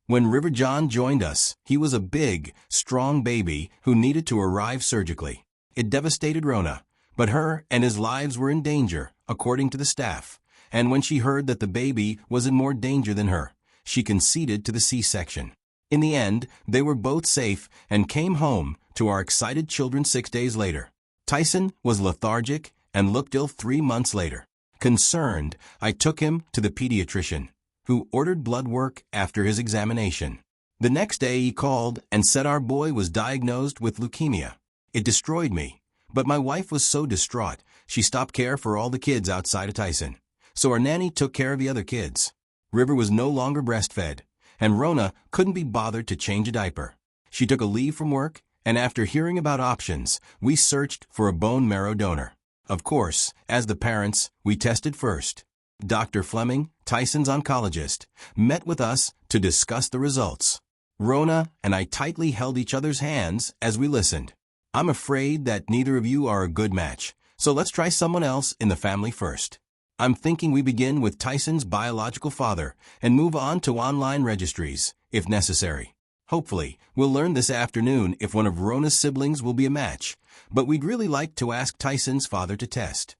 When River John joined us, he was a big, strong baby who needed to arrive surgically. It devastated Rona, but her and his lives were in danger, according to the staff, and when she heard that the baby was in more danger than her, she conceded to the C-section. In the end, they were both safe and came home to our excited children 6 days later. Tyson was lethargic and looked ill 3 months later. Concerned, I took him to the pediatrician, who ordered blood work after his examination. The next day he called and said our boy was diagnosed with leukemia. It destroyed me, but my wife was so distraught, she stopped care for all the kids outside of Tyson. So our nanny took care of the other kids. River was no longer breastfed, and Rona couldn't be bothered to change a diaper. She took a leave from work, and after hearing about options, we searched for a bone marrow donor. Of course, as the parents, we tested first. Dr. Fleming, Tyson's oncologist, met with us to discuss the results. Rona and I tightly held each other's hands as we listened. I'm afraid that neither of you are a good match, so let's try someone else in the family first. I'm thinking we begin with Tyson's biological father and move on to online registries, if necessary. Hopefully, we'll learn this afternoon if one of Rona's siblings will be a match, but we'd really like to ask Tyson's father to test.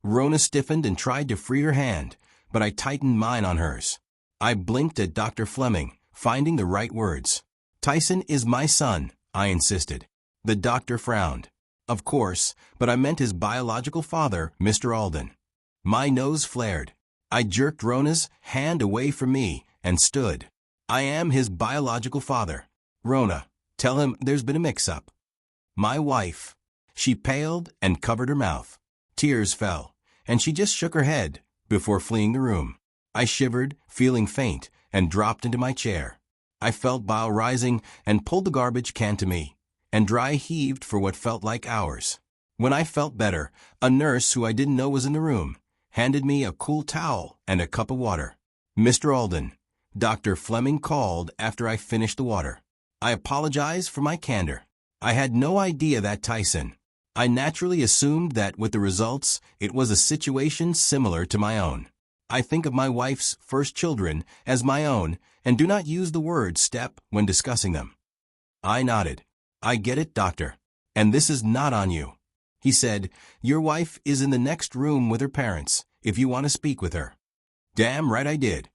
Rona stiffened and tried to free her hand, but I tightened mine on hers. I blinked at Dr. Fleming, finding the right words. Tyson is my son, I insisted. The doctor frowned. Of course, but I meant his biological father, Mr. Alden. My nose flared. I jerked Rona's hand away from me and stood. I am his biological father. Rona, tell him there's been a mix-up. My wife. She paled and covered her mouth. Tears fell, and she just shook her head before fleeing the room. I shivered, feeling faint, and dropped into my chair. I felt bile rising and pulled the garbage can to me, and dry heaved for what felt like hours. When I felt better, a nurse who I didn't know was in the room handed me a cool towel and a cup of water. Mr. Alden, Dr. Fleming called after I finished the water. I apologize for my candor. I had no idea that Tyson. I naturally assumed that with the results, it was a situation similar to my own. I think of my wife's first children as my own and do not use the word step when discussing them. I nodded. I get it, doctor. And this is not on you. He said, your wife is in the next room with her parents, if you want to speak with her. Damn right I did.